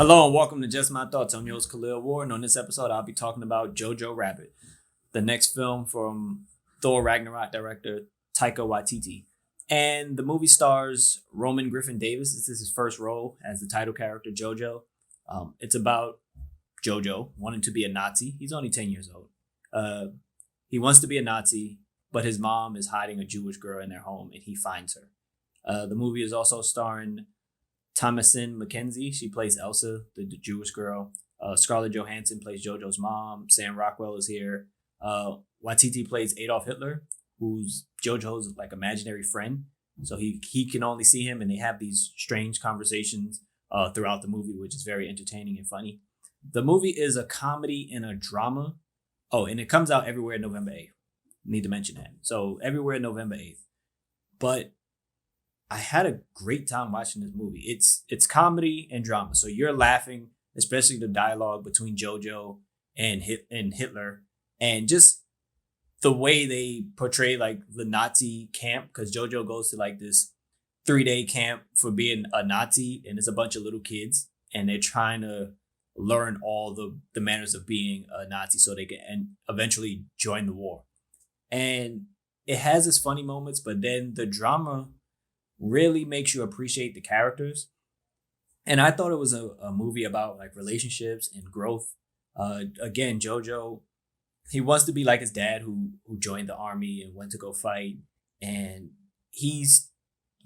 Hello and welcome to Just My Thoughts. I'm your host Khaleel Ward, and on this episode, I'll be talking about Jojo Rabbit, the next film from Thor Ragnarok director Taika Waititi. And the movie stars Roman Griffin Davis. This is his first role as the title character, Jojo. It's about Jojo wanting to be a Nazi. He's only 10 years old. He wants to be a Nazi, but his mom is hiding a Jewish girl in their home, and he finds her. The movie is also starring Thomasin McKenzie. She plays Elsa, the Jewish girl. Scarlett Johansson plays Jojo's mom. Sam Rockwell is here. Waititi plays Adolf Hitler, who's Jojo's like imaginary friend. So he can only see him, and they have these strange conversations throughout the movie, which is very entertaining and funny. The movie is a comedy and a drama. Oh, and it comes out everywhere November 8th. Need to mention that. So everywhere November 8th. But I had a great time watching this movie. It's comedy and drama. So you're laughing, especially the dialogue between Jojo and Hitler, and just the way they portray like the Nazi camp, because Jojo goes to like this 3-day camp for being a Nazi, and it's a bunch of little kids, and they're trying to learn all the manners of being a Nazi so they can eventually join the war. And it has its funny moments, but then the drama really makes you appreciate the characters. And I thought it was a movie about like relationships and growth. Again, Jojo, he wants to be like his dad who joined the army and went to go fight. And he's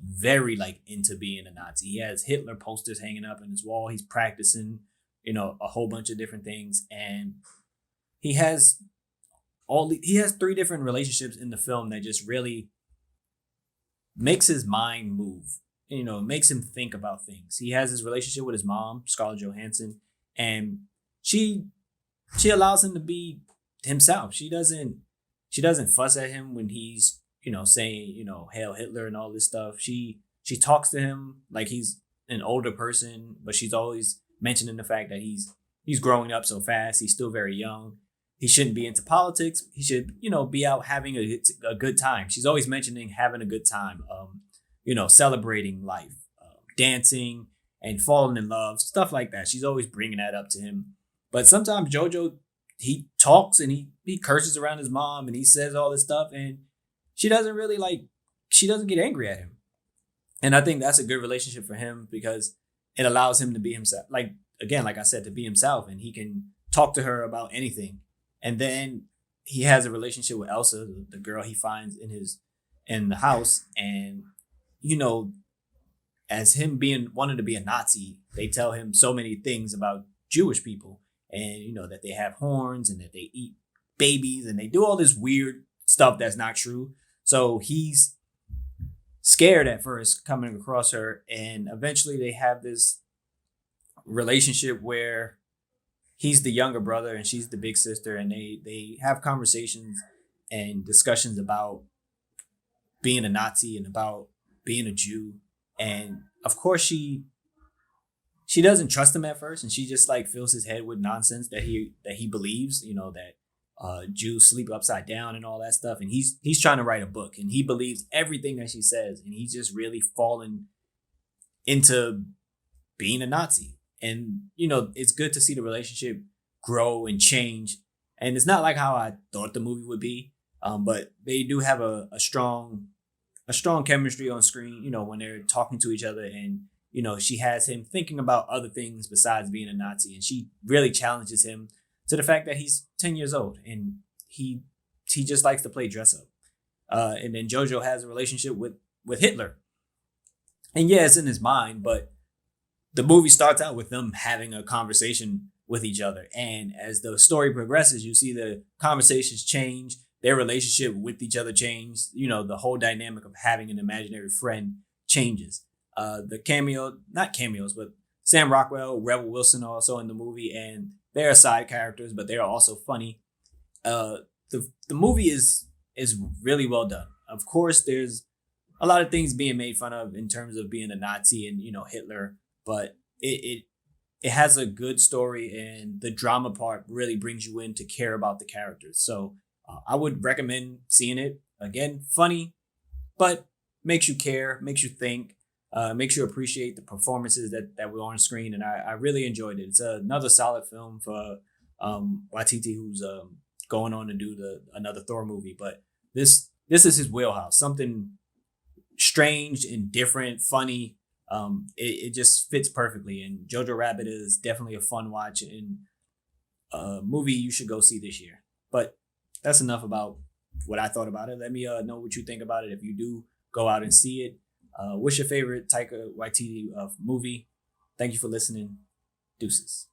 very like into being a Nazi. He has Hitler posters hanging up in his wall. He's practicing, a whole bunch of different things. And he has he has 3 different relationships in the film that just really makes his mind move, makes him think about things. He has his relationship with his mom, Scarlett Johansson, and she allows him to be himself. She doesn't fuss at him when he's, saying, Hail Hitler and all this stuff. She talks to him like he's an older person, but she's always mentioning the fact that he's growing up so fast. He's still very young. He shouldn't be into politics. He should, be out having a good time. She's always mentioning having a good time, celebrating life, dancing and falling in love, stuff like that. She's always bringing that up to him. But sometimes Jojo, he talks and he curses around his mom and he says all this stuff, and she doesn't get angry at him. And I think that's a good relationship for him because it allows him to be himself. Like, again, like I said, to be himself, and he can talk to her about anything. And then he has a relationship with Elsa, the girl he finds in the house. And, as him wanting to be a Nazi, they tell him so many things about Jewish people, and, that they have horns and that they eat babies and they do all this weird stuff that's not true. So he's scared at first coming across her. And eventually they have this relationship where he's the younger brother and she's the big sister, and they have conversations and discussions about being a Nazi and about being a Jew. And of course she doesn't trust him at first, and she just like fills his head with nonsense that he believes, that Jews sleep upside down and all that stuff. And he's trying to write a book, and he believes everything that she says, and he's just really fallen into being a Nazi. And, it's good to see the relationship grow and change. And it's not like how I thought the movie would be. But they do have a strong chemistry on screen, when they're talking to each other. And, she has him thinking about other things besides being a Nazi. And she really challenges him to the fact that he's 10 years old and he just likes to play dress up. And then Jojo has a relationship with Hitler. And yeah, it's in his mind, but the movie starts out with them having a conversation with each other. And as the story progresses, you see the conversations change, their relationship with each other change. The whole dynamic of having an imaginary friend changes. Not cameos, but Sam Rockwell, Rebel Wilson are also in the movie, and they're side characters, but they're also funny. The movie is really well done. Of course, there's a lot of things being made fun of in terms of being a Nazi and, Hitler, but it has a good story, and the drama part really brings you in to care about the characters. So I would recommend seeing it. Again, funny, but makes you care, makes you think. Makes you appreciate the performances that were on screen, and I really enjoyed it. It's another solid film for Waititi, who's going on to do another Thor movie. But this is his wheelhouse, something strange and different, funny. It just fits perfectly, and Jojo Rabbit is definitely a fun watch and a movie you should go see this year. But that's enough about what I thought about it. Let me know what you think about it if you do go out and see it. What's your favorite Taika Waititi movie? Thank you for listening. Deuces.